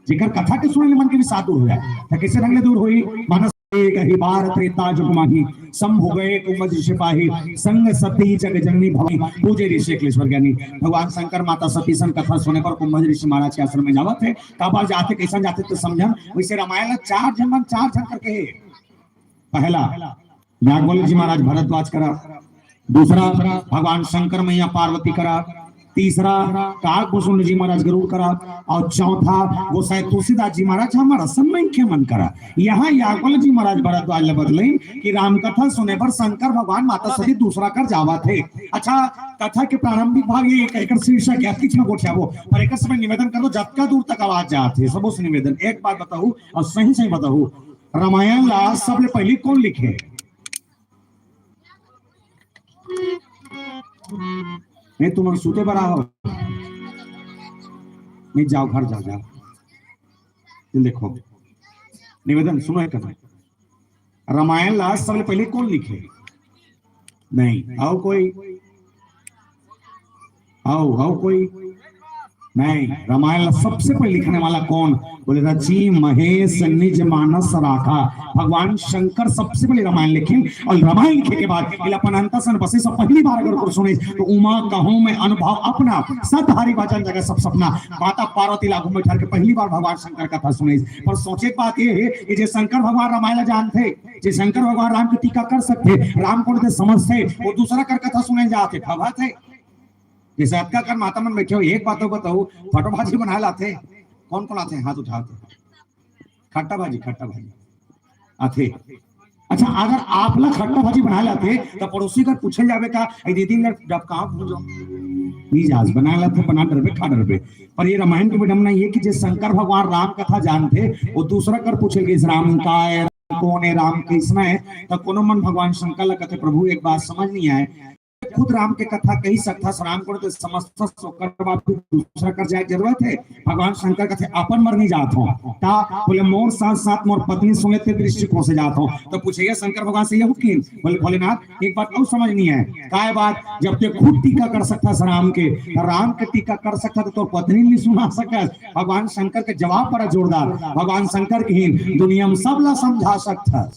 जेकर कथा के सुनने मन के भी साथ दूर हो जाए तो कैसे ढंग दूर हुई मानस कही बार त्रेता जुग माही शंभु गए कुंभ सिपाही संग सती जग जननी भवी पूजे ऋषि अखिलेश्वर ज्ञानी। भगवान शंकर माता सती सन कथा सुने पर कुंभ ऋषि महाराज के आश्रम में जावत थे। काबा जाते कैसा जाते तो समझन वैसे रामायण 4 जन 4 करके पहला नागवल्ली जी महाराज भरद्वाज करा, दूसरा भगवान शंकर मैया पार्वती करा, तीसरा काकभूषण जी महाराज गरुड़ करा और चौथा गोसाई तुलसीदास जी महाराज हमारा सम्मान के मन करा। यहाँ यागवल्ली जी महाराज भरद्वाज ने बदले कि रामकथा सुने पर शंकर भगवान माता सती दूसरा कर जावा थे। अच्छा कथा के प्रारंभिक भाग ये एक शीर्षक है किछ में गोठिया वो पर एक समय निवेदन कर दो जब दूर तक आवाज जाते सबो से निवेदन एक बात बताऊं और सही सही बताऊं रामायण ला सबसे पहले कौन लिखे? नहीं तुम सूते बड़ा हो नहीं जाओ घर जाओ जाओ देखो निवेदन सुनो एक रामायण ला सबसे पहले कौन लिखे? नहीं आओ कोई आओ कोई नहीं। रामायण सबसे पहले लिखने वाला कौन? बोले रची महेश निज मानस राखा। भगवान शंकर सबसे पहले रामायण लिखे और रामायण लिखे के बाद अपन अंतसन बसे सब पहली बार अगर सुने तो उमा कहूं में अनुभव अपना सत हरि वचन जगह सब सपना माता पार्वती लागू में ठहर के पहली बार भगवान शंकर कथा सुने। पर सोचे बात ये है कि जे शंकर भगवान रामायण जानते जे शंकर भगवान राम की टीका कर सकते राम को समझते वो दूसरा कर कथा सुने जाते खबर थे जैसे आपका कर माता मन बैठे हो। एक बात बताओ फटो भाजी बना लाते कौन कौन आते हैं? हाथ उठाते खट्टा भाजी आते। अच्छा अगर आप लोग खट्टा भाजी बना लाते तो पड़ोसी का पूछे जावे का दीदी जब कहाँ भूजो बना लाते बना डरबे खा डरबे। पर ये रामायण की विडम्बना ये कि जो शंकर भगवान राम कथा जानते वो दूसरा कर पूछे राम का है कौन है राम कृष्ण है तो कोनो मन भगवान शंकर ला कहते प्रभु एक बात समझ नहीं आए खुद राम के कथा कही सकता राम को तो समस्त दूसरा कर जाए जरूरत है। भगवान शंकर कथे अपन मर नहीं जात हो ता बोले मोर साथ साथ मोर पत्नी सुने थे दृष्टिकोण से जात हो तो पूछेगा शंकर भगवान से ये हुकीम बोले भोलेनाथ एक बात और समझ नहीं है काय बात जब ते खुद टीका कर सकता राम के टीका कर सकता तो पत्नी नहीं सुना सकता। भगवान शंकर के जवाब पर जोरदार भगवान शंकर की दुनिया में सब ला समझा सकता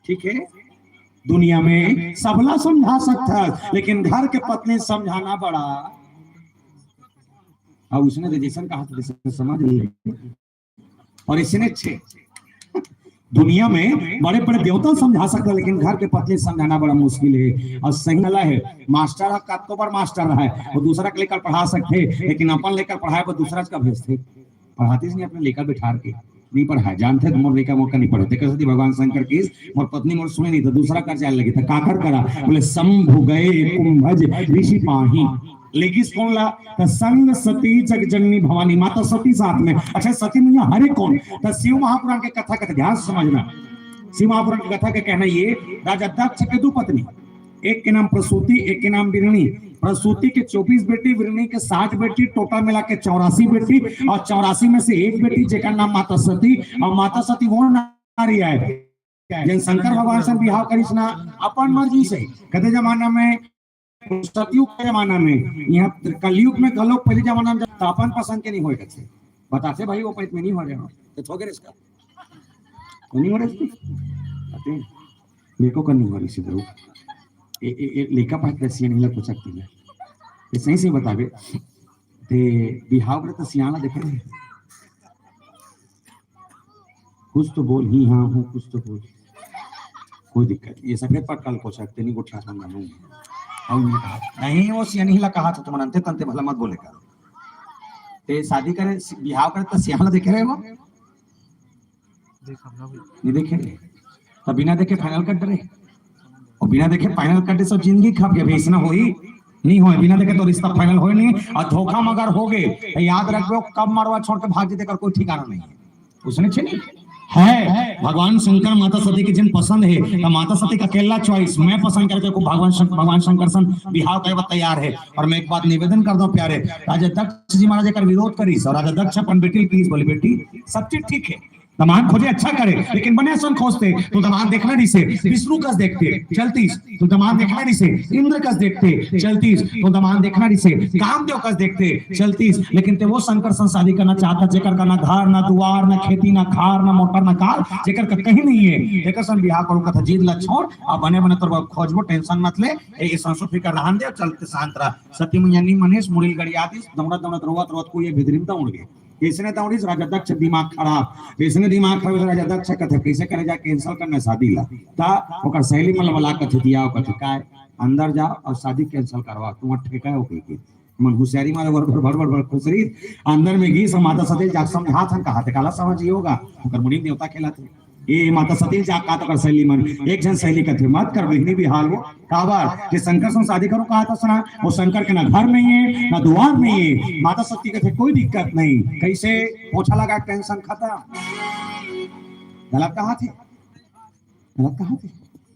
ठीक है दुनिया में सबला समझा सकता लेकिन घर के पत्नी समझाना बड़ा और उसने रिलेशन कहा तो समझ लिया और इसने छे दुनिया में बड़े बड़े देवता समझा सकता लेकिन घर के पत्नी समझाना बड़ा मुश्किल है। और सही वाला है मास्टर कतो बार मास्टर रहा है वो दूसरा के लेकर पढ़ा सकते लेकिन अपन लेकर पढ़ाए वो दूसरा का भेजते पढ़ाते नहीं अपने लेकर बैठा के नहीं पढ़ा जानते तो मोर लेका मौका नहीं पढ़ते कैसे भगवान शंकर की मोर पत्नी मोर सुने नहीं तो दूसरा कर जाने लगी था काकर करा बोले शंभु गए कुंभज ऋषि पाही लेकिन कौन ला तो संग सती जग जननी भवानी माता सती साथ में। अच्छा सती मैया हरे कौन तो शिव महापुराण के कथा का ध्यान समझना। शिव महापुराण की कथा का कहना ये राजा दक्ष के 2 पत्नी एक के नाम प्रसूति एक के नाम बिरणी। प्रसूति के 24 बेटी बिरणी के 60 बेटी टोटल मिला के 84 बेटी और 84 में से एक बेटी जेका नाम माता सती और माता सती वो नारी है जिन शंकर भगवान से बिहाव करिस ना अपन मर्जी से। कदे जमाना में सतयुग के जमाना में यहाँ कलयुग में कल पहले जमाना में तो अपन पसंद के नहीं हो बताते भाई वो पैत में नहीं हो रहे तो थोड़े इसका नहीं हो रहे लेको का नहीं हो रही सिद्धू लेखा पाठ सिया नहीं लग सकती है ये सही से बतावे ते बिहाव तो सियाना देखे कुछ तो बोल ही हाँ हूँ कुछ तो बोल कोई दिक्कत ये सफेद पट कल पूछ सकते नहीं गोठा नहीं वो सिया नहीं कहा था तुम अंते तंते भला मत बोलेगा ते शादी करे बिहाव करे तो सियाना देखे रहे वो नहीं देखे तो बिना देखे फाइनल कर डरे और बिना देखे फाइनल करते सब जिंदगी खप गया भेजना हो ही नहीं हो बिना देखे तो रिश्ता फाइनल हो नहीं और धोखा मगर हो गए याद रखो कब मरवा छोड़ के भाग देकर कोई ठिकाना नहीं है उसने नहीं है। भगवान शंकर माता सती की जिन पसंद है तो माता सती का अकेला चॉइस मैं पसंद करके को भगवान शंकर सन बिहाव करे तैयार है। और मैं एक बात निवेदन कर दूं प्यारे राजा दक्ष जी महाराज का विरोध करी और राजा दक्ष अपन बेटी प्लीज बोले बेटी सब चीज ठीक है दमान खोजे अच्छा करे, लेकिन बने सन खोजते तो दमान देखना नहीं से विष्णु कस देखते चलतीस, तो दमान देखना नहीं से इंद्र कस देखते चलतीस, तो दमान देखना नहीं से कामदेव कस देखते चलतीस, लेकिन ते वो शंकर संग शादी करना चाहता जेकर का ना घर ना दुआर ना खेती ना खार ना मोटर ना कार, जेकर का कहीं नहीं है, जेकर संग बियाह करो कथा जीत ला छोड़ आ बने बने तोर खोजबो टेंशन मत ले, ए संसो फिकर रहन दे चलते शांत रह। सती मुयानी मनेश मुड़िल गड़ियातीस दौड़त दौड़त रोवत रोवत को ये भिद्रिमता उड़ गए, इसने दौड़ी राजा दक्ष दिमाग खराब, इसने दिमाग खराब राजा दक्ष कथे कैसे करे जा कैंसिल करना शादी ला ता ओकर सहेली मन वाला कथे दिया ओ कथे काय अंदर जा और शादी कैंसिल करवा तुम ठेका हो के मन होशियारी मारे भर भर भर खुसरी अंदर में घी माता सती जाग समझा थन कहा थे काला समझ होगा ओकर मुनि देवता खेला थे ए माता सती जा का तो कर सहेली मन एक जन सहेली कथे मत कर बहनी भी हाल वो काबर कि शंकर से शादी करो कहा था सुना वो शंकर के ना घर नहीं है ना द्वार नहीं है, माता सती कथे कोई दिक्कत नहीं, कैसे पोछा लगा टेंशन खत्म। गलत कहा थे, गलत कहा थे,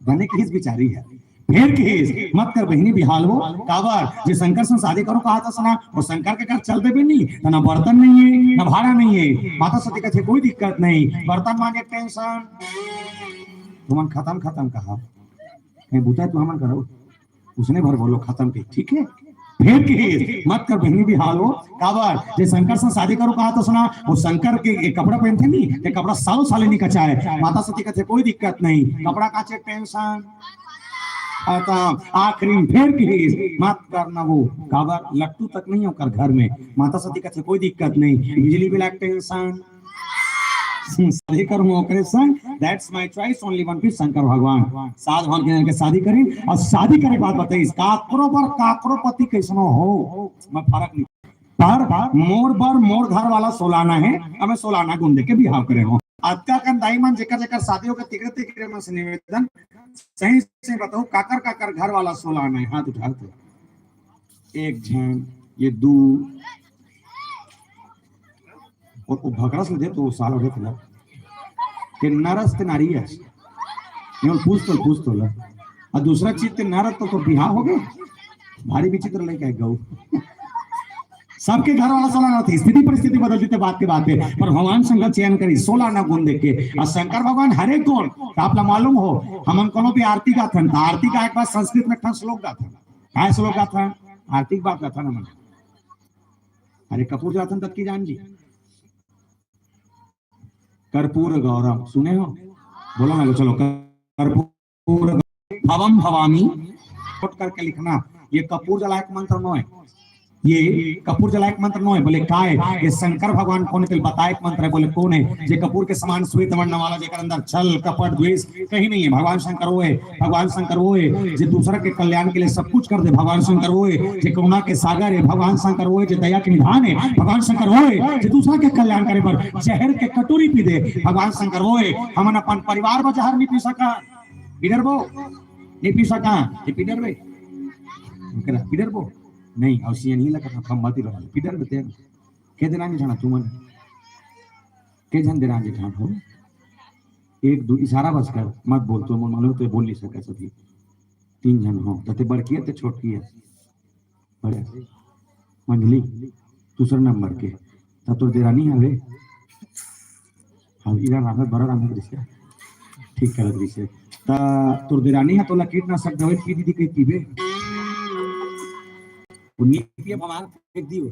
बने की हिस बिचारी है फिर की मत कर बहनी बिहाल हो काबर जे शंकर से शादी करो कहा था सुना वो शंकर के घर चल दे भी नहीं ना बर्तन नहीं है ना भाड़ा नहीं है, माता सती कथे कोई दिक्कत नहीं, बर्तन मांगे टेंशन तुमन खत्म खत्म कहा कहीं बुता तू हमन करो उसने भर बोलो खत्म के ठीक है फिर की मत कर बहनी भी हाल हो काबर जे शंकर से शादी करो कहा तो सुना वो शंकर के कपड़ा पहनते नहीं ते कपड़ा सालों साले नहीं कचाए, माता सती कथे कोई दिक्कत नहीं कपड़ा काचे टेंशन आखिरी फिर की मत करना वो काबर लट्टू तक नहीं होकर घर में, माता सती कथे कोई दिक्कत नहीं बिजली बिल टेंशन शादी करूं ओकरे संग that's my choice only one piece Shankar भगवान साध भगवान के शादी करी और शादी करे बाद बताइस काकरो पति कैसनो हो मैं फर्क नहीं पर मोर घर वाला सोलाना है हमें सोलाना गुंडे के बिहाव करे हो आज का दाई मन जेकर जेकर शादियों के तिकड़े तिकड़े में से निवेदन सही से बताओ काकर घर वाला सोलाना है हाथ उठा दो एक झन ये दू और भगरस दे तो साल हो गया कि नरस ते नारी है ये पूछ तो ला और दूसरा चीज ते नरस तो बिहार हो गए भारी विचित्र लेके गौ सबके घर वाला सोलह थी स्थिति परिस्थिति बदलती थे बात के बात है पर भगवान शंकर चयन करी 16 ना गुण देख के और शंकर भगवान हरे गुण आपला मालूम हो हमन कोनो भी आरती का था आरती का एक बार संस्कृत में ठन श्लोक गाथा काय श्लोक गाथा आरती की बात गाथा ना मन अरे कपूर जाथन तक की जान जी कर्पूर गौरव सुने हो बोलो ना चलो कर्पूर भवम भवामी नोट करके लिखना ये कपूर जलायक मंत्र नो है, ये कपूर जलायक मंत्र नो है बोले का है ये शंकर भगवान कौन के बतायक मंत्र है बोले कौन है जे कपूर के समान श्वेत वर्ण वाला जेकर अंदर छल कपट द्वेष कहीं नहीं है, भगवान शंकर वो है, भगवान शंकर वो है जे दूसरा के कल्याण के लिए सब कुछ कर दे, भगवान शंकर वो है जे करुणा के सागर है, भगवान शंकर वो है जे दया के निधान है, भगवान शंकर वो है जे दूसरा के कल्याण करे पर जहर के कटोरी पी दे, भगवान शंकर वो है हमन अपन परिवार में जहर नहीं पी सका इधर वो नहीं पी सका इधर वे इधर वो नहीं औसी नहीं लगा हम मत रहा किधर बते के दिन आगे जाना तुमन के जन दिन आगे जान हो एक दो इशारा बस कर मत बोल तो मालूम तो बोल नहीं सके सभी 3 जन हो तते बड़की है ते छोटकी है बड़े मंडली दूसरा नंबर के त तोर देरानी हवे हम इरा रात बड़ा राम दृश्य ठीक कर दृश्य त तोर देरानी है तो कीटनाशक दवाई पी दी कई पीबे नीति भगवान फेंक दियो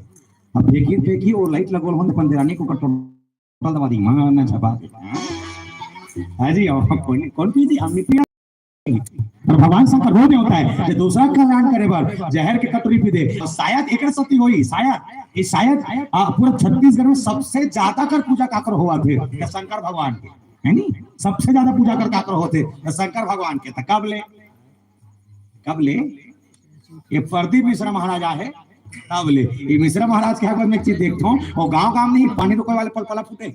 अब फेंकी और लाइट लगोल होन अपन देरानी को टोटल दबा दी मां ना छपा हां जी कौन पी दी हमने पिया और भगवान शंकर रोज होता है जो दूसरा कल्याण करे बार जहर के कटोरी पी दे तो शायद एक सती होई शायद पूरा छत्तीसगढ़ में सबसे ज्यादा कर पूजा काकर हुआ थे शंकर भगवान के है नी सबसे ज्यादा पूजा कर काकर होते शंकर भगवान के कब ले ये प्रदीप मिश्रा महाराजा है तब ले ये मिश्रा महाराज के मैं चीज देखता हूँ और गांव में ही पानी रुकने वाले पलपला फूटे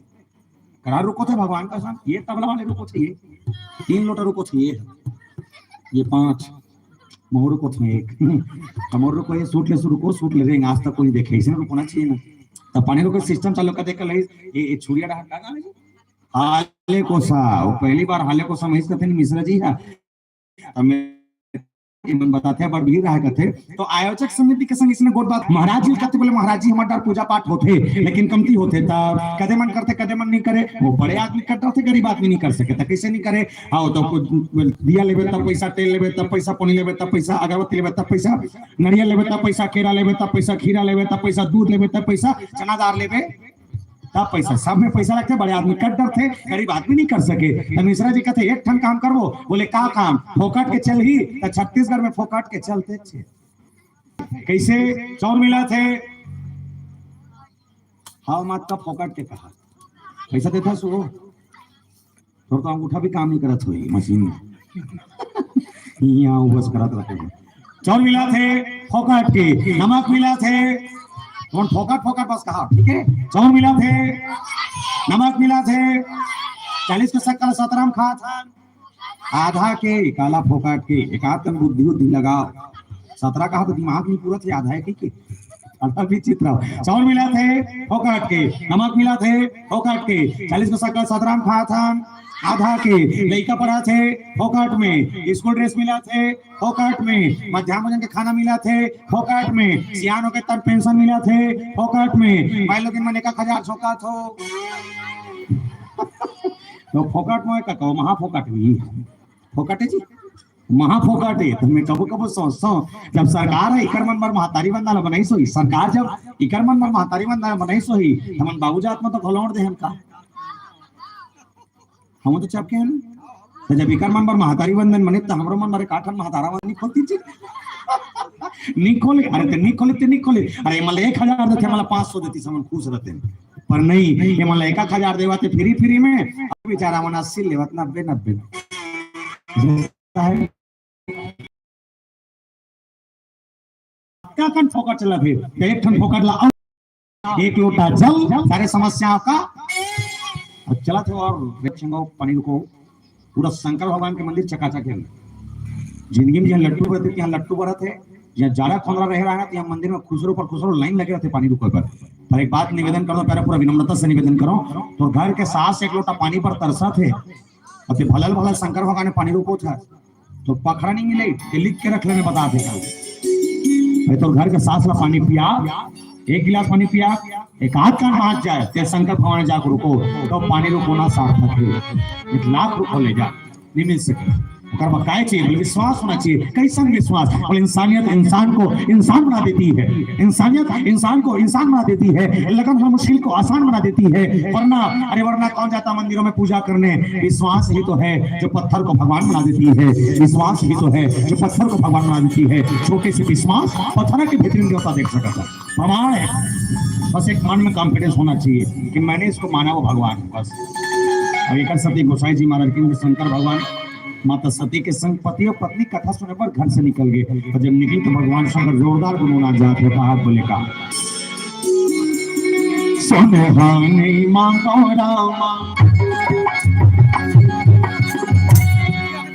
करार रुको थे भगवान का साथ ये तबला वाले रुको थे 3 लोटा रुको थे ये 5 मोर रुको थे एक मोर रुको ये सूट ले रहेंगे आज तक कोई देखे इसे रुकना चाहिए ना तब पानी रुको सिस्टम चालू कर देकर ये छुरिया रहा का गाने हाले को सा वो पहली बार हाले को सा महिस कहते मिश्रा जी है मन बताते बड़ भीड़ रहा करते तो आयोजक समिति के संग इसने गोट बात महाराज जी कहते बोले महाराज जी हमारा पूजा पाठ होते लेकिन कमती होते तब कदे मन करते कदे मन नहीं करे वो बड़े आदमी करते होते गरीब आदमी नहीं कर सके तो कैसे नहीं करे हाँ तो दिया लेबे तब पैसा तेल लेबे तब पैसा पानी लेबे तब पैसा अगरबत्ती लेबे तब पैसा नारियल लेबे तब पैसा केरा लेबे तब पैसा खीरा लेबे तब पैसा दूध लेबे तब पैसा चना दाल लेबे तब पैसा सब में पैसा लगते बड़े आदमी कट्टर थे गरीब आदमी नहीं कर सके तो मिश्रा जी कहते एक ठन काम करवो बोले का काम फोकट के चल ही तो छत्तीसगढ़ में फोकट के चलते थे कैसे चौर मिला थे हाँ मत का फोकट के कहा पैसा देता सो तो अंगूठा भी काम नहीं करत हुई मशीन यहाँ बस करत रखे चौर मिला थे फोकट के नमक मिला थे कौन फोकट फोकट बस कहा ठीक है चावल मिला थे नमक मिला थे 40 के शक्कर 17 खा था आधा के काला फोकट के एक आध तन बुद्धि बुद्धि लगाओ 17 कहा तो दिमाग नहीं पूरा थे आधा के अलग भी चित्र चावल मिला थे फोकट के नमक मिला थे फोकट के 40 के शक्कर 17 खा था आधा के लड़का पढ़ा थे फोकट में स्कूल ड्रेस मिला थे फोकट में मध्याह्न भोजन के खाना मिला थे फोकट में सियानों के तन पेंशन मिला थे फोकट में भाई लोग इनमें 1000 छोका थो तो फोकट में का कहो महा फोकट भी फोकट है जी महा फोकट है तो मैं कबो कबो सोचता हूँ जब सरकार है इकर मन बर महतारी बंदा बनाई सोई सरकार जब इकर मन बर महतारी बंदा बनाई सोई हमन बाबूजात में तो घलोड़ दे हम का हम तो चपके हैं तो जब इकर मन पर महातारी बंधन मने तो हमरो मन मारे काठन महातारा बंधन खोलती जी नहीं खोले अरे तो नहीं खोले अरे मला 1000 देते मला 500 देती समन खुश रहते पर नहीं ये मला 1000 देवाते फ्री में अब बेचारा मन 80 लेवत 90 क्या कन फोकट चला फिर एक ठन फोकट ला एक लोटा जल सारे समस्याओं का चला थे और पानी को पूरा शंकर भगवान के मंदिर चकाचक है जिंदगी में जहाँ लट्टू बरते यहाँ लट्टू बरत है जहाँ जाड़ा खोंदरा रह रहा है तो यहाँ मंदिर में खुसरो पर खुसरो लाइन लगे रहते पानी रुको पर एक बात निवेदन करो पहले पूरा विनम्रता से निवेदन करो तो घर के सास एक लोटा पानी पर तरसा थे और फिर भलल भलल शंकर भगवान ने पानी रुको था तो पखड़ा नहीं मिले लिख के रख लेने बता देता तो घर के सास ला पानी पिया 1 गिलास पानी पिया एक आध कान बांध जाए ते शंकर भगवान जाकर रुको तो पानी रुको ना सार्थक है 1 लाख रुपये ले जा नहीं मिल सके काय चाहिए विश्वास होना चाहिए कैसा विश्वास और इंसानियत इंसान को इंसान बना देती है इंसानियत इंसान को इंसान बना देती है लगन हर मुश्किल को आसान बना देती है वरना कौन जाता मंदिरों में पूजा करने विश्वास ही तो है जो पत्थर को भगवान बना देती है विश्वास ही तो है जो पत्थर को भगवान बना देती है छोटे से विश्वास पत्थर के बेहतरीन देवता देख सकता था प्रमाण है बस एक मन में कॉन्फिडेंस होना चाहिए कि मैंने इसको माना वो भगवान बस और एक सती गोसाई जी महाराज के शंकर भगवान माता सती के संग पति और पत्नी कथा सुनने पर घर से निकल गए और जब निकली तो भगवान शंकर जोरदार गुनगुनात जाते कहा बोले का सोने मांगो रामा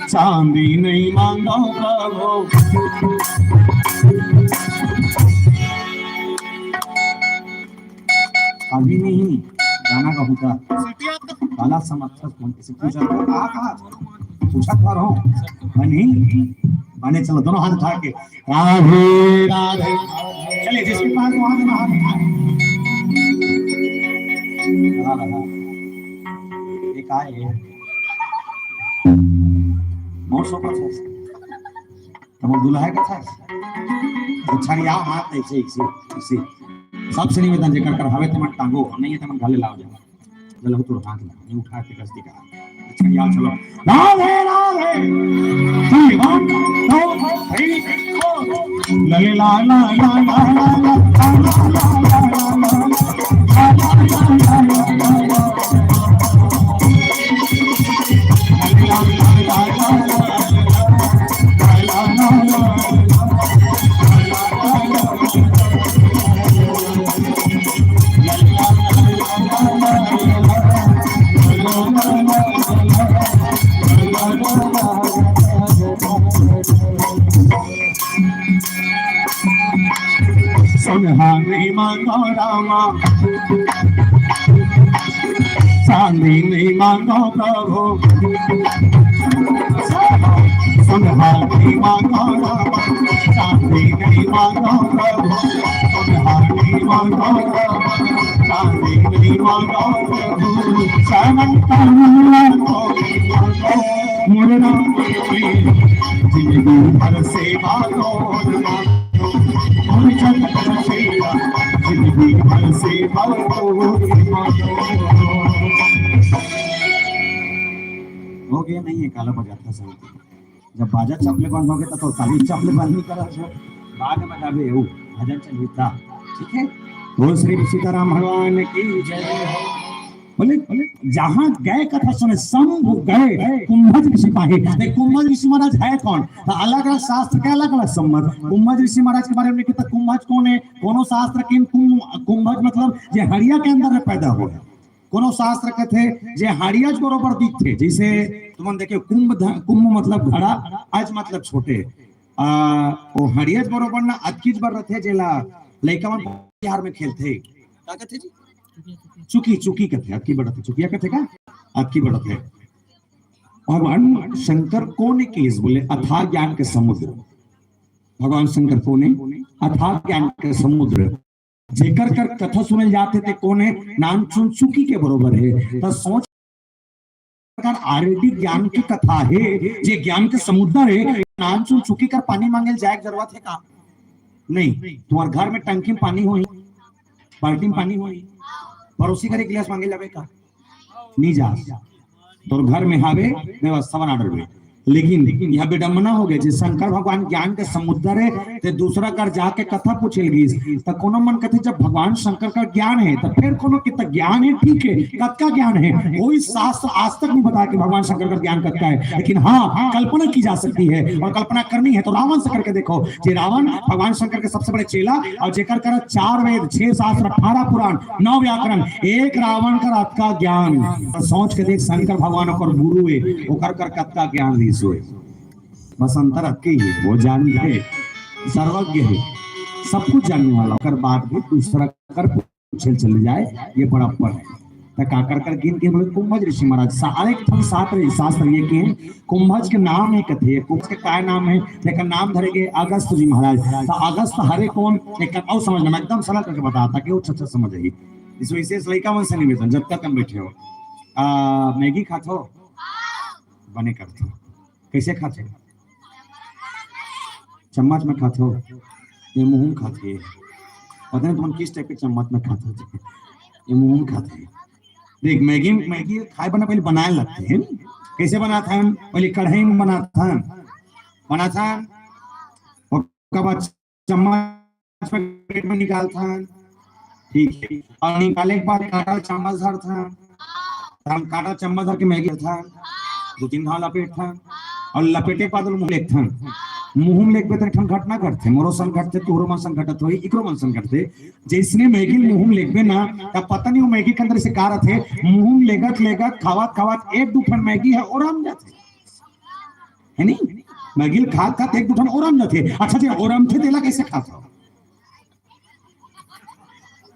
चांदी नहीं मांगो प्रभु अभी नहीं गाना का होता काला समर्थक कौन किसी पूछा कहा पूछा था रहा नहीं माने चलो दोनों हाथ उठा के राधे राधे चलिए जिसके पास वहां दोनों हाथ उठा एक आए मोसो पर तुम दुल्हा के था छड़िया हाथ ऐसे ऐसे सबसे निवेदन जेकर कर हवे तमन टांगो नहीं है तमन घाले लाओ जा चलो तो हाथ ला उठा के कसदी का छड़िया चलो राधे राधे 3 1 2 3 4 लले ला ला ला ला सुनहानी मांगो रामा चांदी नहीं मांगो प्रभु सुनहारी माता चांदी नहीं माता प्रभु, सुनहारी माता चांदी नहीं माता प्रभु, समंता मुरना जिंदगी भर सेवा जिंदगी भर सेवा। हो गया नहीं है काला बजाता सब जब बाजा चपले बंद हो गए तो ताली चपले बंद नहीं करा जो बाद में गावे એવું भजन चलता। ठीक है, बोल श्री सीताराम भगवान की जय। बोले जहां गए कथा सुने शंभु गए कुंभज ऋषि पाहे। कुंभज ऋषि महाराज है कौन? तो अलग अलग शास्त्र के अलग अलग संबंध। कुंभज ऋषि महाराज के बारे में लिखा कुंभज कौन है, कोनो शास्त्र के कुंभज मतलब जे हरिया के अंदर पैदा हो है, कोनो शास्त्र के थे जे हरियाज बरोबर दिख थे। जैसे तुम देखियो कुंभ मतलब घड़ा, आज मतलब छोटे वो हरियाज बरोबर ना अतकीज बर रथे जेला लइका मन बिहार में खेलते का कहते जी चुकी कहते अतकी बड़ते चुकिया कहते का अतकी बड़ते। भगवान शंकर कौन केस बोले अथाह ज्ञान के समुद्र। भगवान शंकर कौन है? अथाह ज्ञान के समुद्र। जेकर कर कथा सुने जाते थे कौन है? नाम चुन चुकी के बरोबर है। तो सोच आरडी ज्ञान की कथा है, जे ज्ञान के समुद्र है। नाम चुन चुकी कर पानी मांगे जाए जरूरत है का? नहीं। तुम्हारे घर में टंकी में पानी हो, बाल्टी में पानी हो, पड़ोसी घर एक गिलास मांगे जावे का? नहीं जा तो घर में हावे व्यवस्था बना डर। लेकिन यह विडंबना हो गया शंकर भगवान ज्ञान के समुद्र है तो दूसरा कर जाके कथा पूछल गई तो कोनो मन कहते जब भगवान शंकर का ज्ञान है तो फिर कोनो कितना ज्ञान है, ठीक है, कद का ज्ञान है कोई शास्त्र आज तक नहीं बताया कि भगवान शंकर का ज्ञान कद का है। लेकिन हाँ कल्पना की जा सकती है और कल्पना करनी है तो रावण से करके देखो। जे रावण भगवान शंकर के सबसे बड़े चेला और जेकर कर 4 वेद 6 शास्त्र 18 पुराण 9 व्याकरण, एक रावण का रात का ज्ञान। सोच के देख शंकर भगवान और गुरु है ओकर कर कद का ज्ञान ली सोए। बस अंतर अतके ही वो जानते है, सर्वज्ञ है, सब कुछ जानने वाला कर बात भी दूसरा कर पूछे चले जाए ये बड़ा पर है। काकर कर गिन के बोले कुंभज ऋषि महाराज सारे शास्त्र ये के हैं। कुंभज के नाम एक थे, कुंभज के काय नाम है लेकिन नाम धरेगे अगस्त जी महाराज। तो अगस्त हरे कौन एक और समझना एकदम सरल करके बताता कि वो अच्छा समझ आई। इस विशेष लड़का मन से निवेदन जब तक हम बैठे हो मैगी खाते हो बने करते हो कैसे खाते हो? चम्मच में खाते हो ये मुंह में खाते हैं? पता नहीं तुम किस टाइप के चम्मच में खाते हो? ये मुंह में खाते हैं। देख मैगी खाए बना पहले बनाए लगते हैं। कैसे बनाता है? पहले कढ़ाई में बनाता है उसके बाद चम्मच में प्लेट में निकालता है, ठीक है, और निकाले के बाद काटा चम्मच धरता है, काटा चम्मच धर के मैगी था 2-3 धाव लपेट था और लपेटे के बाद मुंह लेखता मुंह में लेके ठन घटना करते मोरो संकटते तोरो मन संकटत होई इकरो मन संकटते। जैसने मैगी मुंह में लेके ना तब पता नहीं वो मैगी के अंदर से कार थे मुंह में लेगत खावत 1-2 ठन मैगी है ओरम जाते है नहीं मैगी खात 1-2 ठन ओरम जाते। अच्छा जी ओरम थे तेला कैसे खाता हो?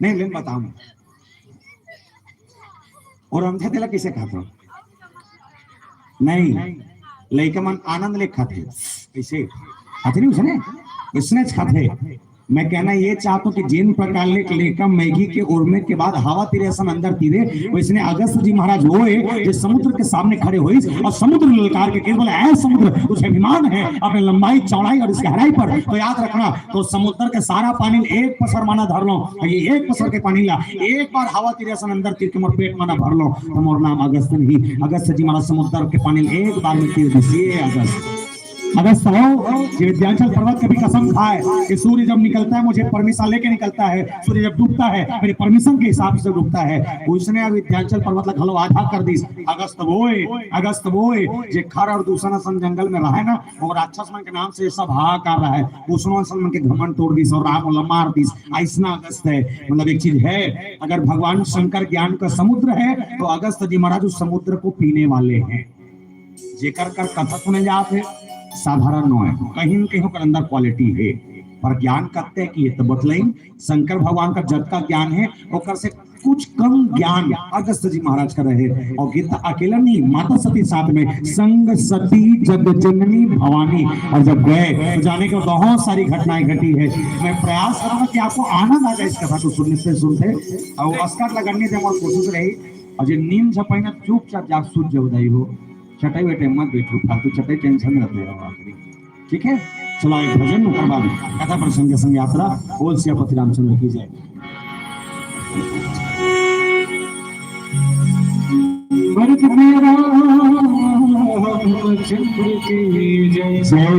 नहीं लेकिन बताओ ओरम थे तेला कैसे खाता हो? नहीं लड़का मन आनंद ले खाते कैसे खाते नहीं उसने इसने खाते। मैं कहना ये चाहता हूँ कि जिन प्रकार लेकर मैगी के उड़ने के बाद हवा तिरेसन अंदर तीरे वैसने अगस्त जी महाराज होए जो समुद्र के सामने खड़े हुए और समुद्र ललकार के केस बोले ऐ समुद्र कुछ अभिमान है अपने लंबाई चौड़ाई और इसकी गहराई पर तो याद रखना। तो समुद्र के सारा पानी एक पसर माना धर लो ये एक पसर के पानी ला एक बार हवा तिरेसन अंदर तीर के मोर पेट माना भर लो तो मोर नाम अगस्त नहीं। अगस्त जी महाराज समुद्र के पानी एक बार में तीर दीजिए। अगस्त हो विंध्याचल पर्वत कभी कसम खाए कि सूर्य जब निकलता है मुझे परमिशन लेके निकलता है, सूर्य जब डूबता है मेरे परमिशन के हिसाब से डूबता है। उसने विंध्याचल पर्वत ला घलो आधा कर दी। अगस्त बोए जे खर और दूसरा सन जंगल में रहा है ना और राक्षस मन के नाम से सब हाहाकार रहा है उसनो सन मन के घमंड तोड़ दी और राम ल मार दी। ऐसा अगस्त है मतलब एक चीज है अगर भगवान शंकर ज्ञान का समुद्र है तो अगस्त जी महाराज उस समुद्र को पीने वाले हैं। जेकर कर कथा सुने जाते साधारण नो है कहीं न कहीं अंदर क्वालिटी है। पर ज्ञान कहते हैं कि ये तो बतलाई शंकर भगवान का जब का ज्ञान है ओकर से कुछ कम ज्ञान अगस्त जी महाराज का रहे। और गीता अकेला नहीं, माता सती साथ में, संग सती जग जननी भवानी। और जब गए तो जाने के बहुत सारी घटनाएं घटी है। मैं प्रयास करूंगा कि आपको आनंद आ जाए इस कथा को सुनते और अस्कार लगाने से हमारी कोशिश रही। और जो नींद से पहले चुपचाप जाग सूझ जाओ दाई हो, चटाई बैठे मत बैठो, फालतू चटाई टेंशन में रहते रहो आखिरी, ठीक है। चलो एक भजन कर बाद कथा प्रसंग संग यात्रा बोल सियापति रामचंद्र की जय। भरत मेरा रामचंद्र की जय जय।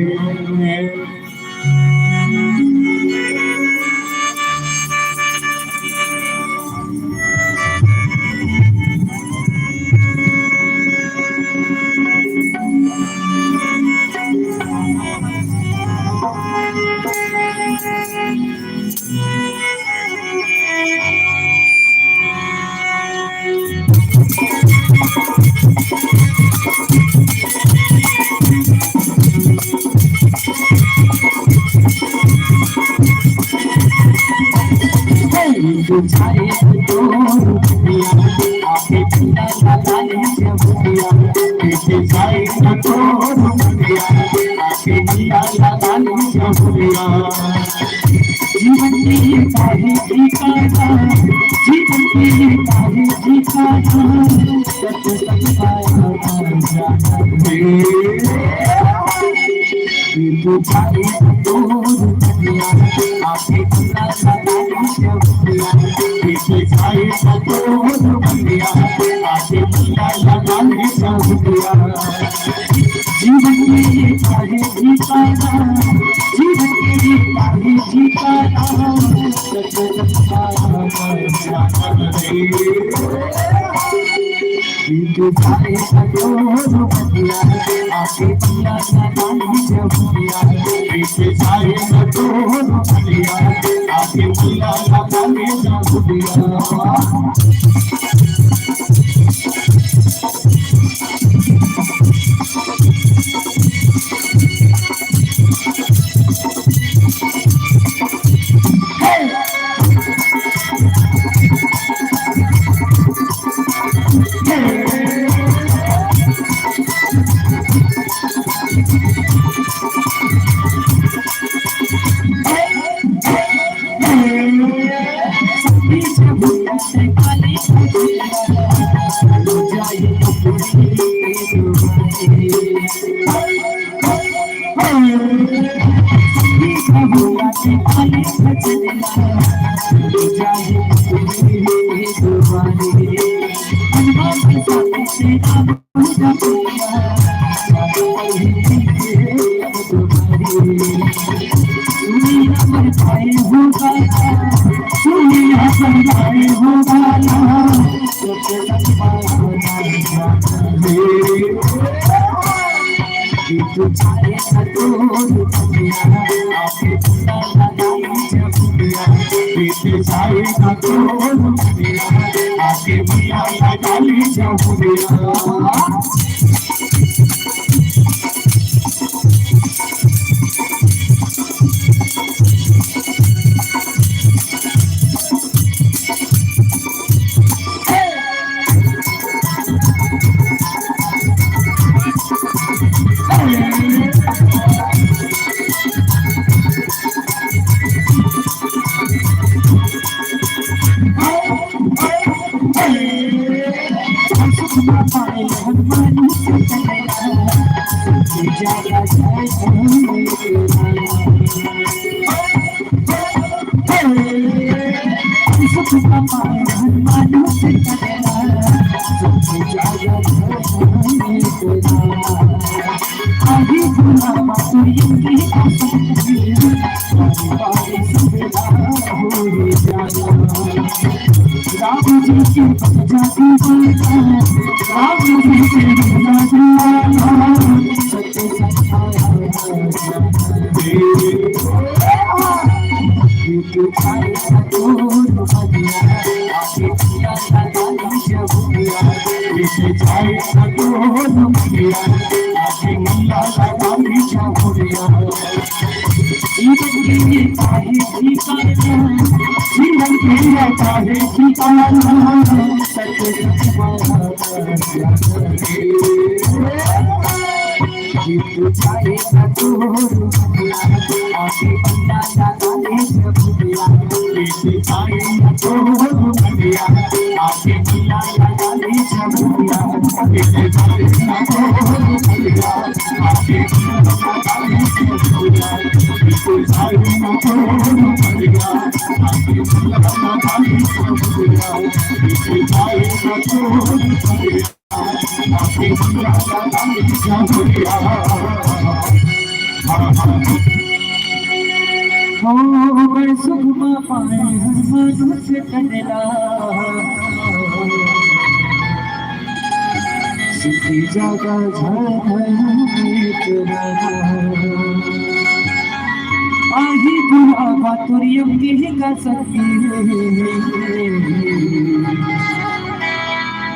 आही दुआ बातुरियम की का सकती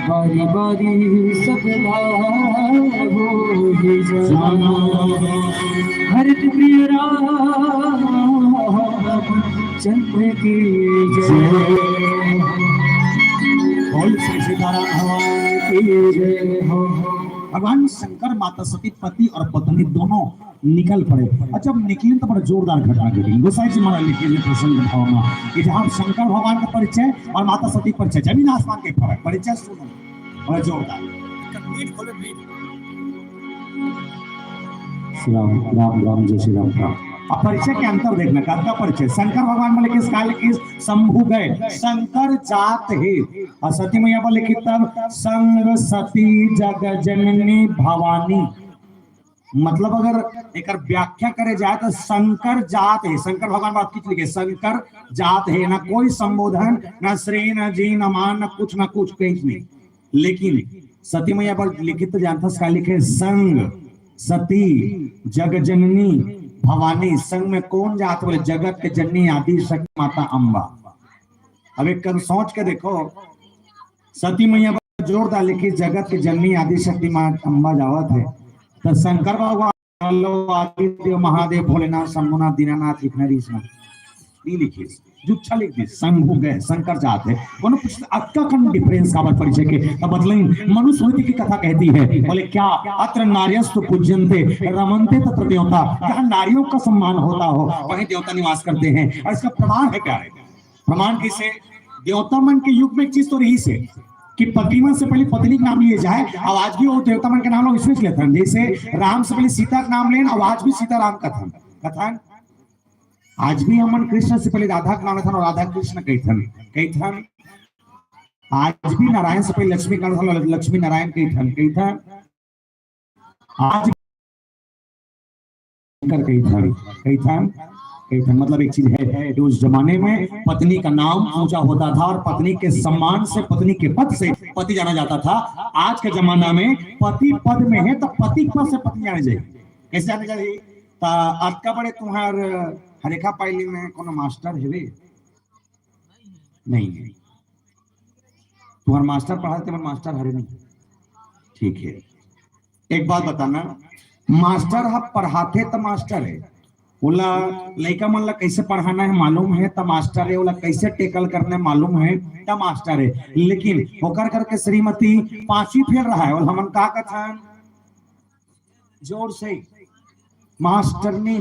बारी बारी सब हो जाना हरित प्रिय राम चंद्र की जय हो। भगवान शंकर माता सती पति और पत्नी दोनों निकल पड़े और जब निकले तो बड़ा जोरदार घटना घटी। गोसाई जी महाराज लिखे प्रसंग भावना कि जहाँ शंकर भगवान का परिचय और माता सती परिचय जमीन आसमान के फर्क परिचय सुनो बड़ा जोरदार। राम राम राम जय श्री राम राम। अब परिचय के अंतर देखना का परिचय शंकर भगवान में लिखे काल की शंभु गए शंकर जात है और सती मैया पर लिखित तब संग सती जग जननी भवानी। मतलब अगर एक व्याख्या करे जाए तो शंकर जात है शंकर भगवान बात की लिखे शंकर जात है ना कोई संबोधन ना श्री न जी न मान न कुछ कहीं नहीं। लेकिन सती मैया पर लिखित तो जानता का लिखे संग सती जग जननी भवानी। संग में कौन जात बोले जगत के जननी आदि शक्ति माता अम्बा। अब एक सोच के देखो सती मैया पर जोरदार लिखी जगत के जननी आदि शक्ति माता अम्बा जावत है तो शंकर भगवान आदिदेव महादेव भोलेनाथ शंभुनाथ दीनानाथ लिखना लिखी जुच्छा लिख दी शंभु गए शंकर जाते कोनो कुछ अक्का कन डिफरेंस का परिचय के तब बदलें मनुस्मृति की कथा कहती है बोले क्या अत्र नार्यस्तु पूज्यन्ते रमन्ते तत्र देवता। जहां नारियों का सम्मान होता हो वहीं देवता निवास करते हैं। और इसका प्रमाण है क्या है प्रमाण किसे देवता मन के युग में एक चीज तो रही से कि पतिमन से पहले पत्नी का नाम लिए जाए। अब आज भी वो देवता मन के नाम लोग इसमें लेते हैं जैसे राम से पहले सीता का नाम लें। अब आज भी सीताराम कथन आज भी हमन कृष्ण से पहले राधा का नाम था और राधा कृष्ण कैथन। आज भी नारायण से पहले लक्ष्मी का नाम लक्ष्मी नारायण कैथन। आज कैथन मतलब एक चीज है कि उस जमाने में पत्नी का नाम ऊंचा होता था और पत्नी के सम्मान से पत्नी के पद से पति जाना जाता था। आज के जमाना में पति पद में है तो पति पद से पत्नी जाने जाएगी। कैसे जाने जाएगी आपका बड़े तुम्हार हरेखा पाइली में कोनो मास्टर है नहीं है तुम्हार मास्टर पढ़ाते हैं मास्टर हरे नहीं। ठीक है एक बात बताना मास्टर हम पढ़ाते तो मास्टर है बोला लड़का मन ला कैसे पढ़ाना है मालूम है तो मास्टर है बोला कैसे टेकल करना मालूम है तो मास्टर है। लेकिन होकर करके श्रीमती 5वीं फेल रहा है और हमन का कथन जोर से मास्टरनी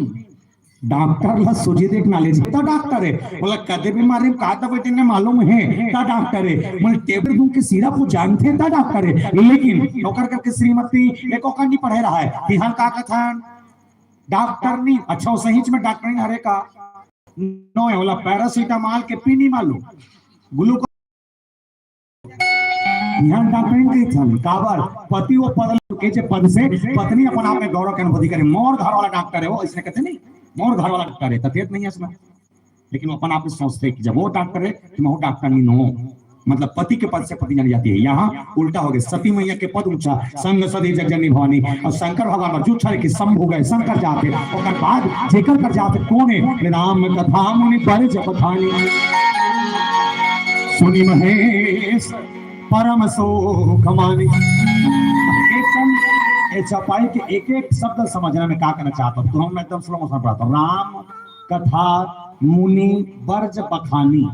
डॉक्टर ला सोची देख नॉलेज तो डॉक्टर है बोला कदे बीमारी का तो बेटे ने मालूम है तो डॉक्टर है बोले टेबल दूं के सिरप को जानते हैं तो डॉक्टर है। लेकिन होकर करके श्रीमती एक ओकर नहीं पढ़े रहा है बिहान का कथन डॉक्टर नहीं। अच्छा वो सही में डॉक्टर नहीं हरे का नो है बोला पैरासीटामॉल के पी नहीं मालूम ग्लूकोज यहाँ डॉक्टर नहीं काबर पति वो पद से पत्नी अपन आप में गौरव की अनुभूति करे। मोर घर वाला डॉक्टर है वो इसने कहते नहीं मोर घर वाला डॉक्टर है तथ्य नहीं है इसमें। लेकिन अपन आप सोचते कि जब वो डॉक्टर है तो मैं वो डॉक्टर नहीं नो मतलब पति के पद से पति जानी जाती है। यहाँ उल्टा हो गया सती मैया के पद ऊंचा संग सदी जगजननी भवानी और शंकर भगवान जुच्छा के शंभु गए शंकर जाते और बाद जेकर कर जाते कौन है राम कथा मुनि बड़े जपथानी सुनी महेश परम सुख मानी। चौपाई के एक एक शब्द समझने में क्या करना चाहता हूँ तो हम एकदम स्लो मोशन पढ़ाता हूँ। राम कथा मुनि वर्ज बखानी,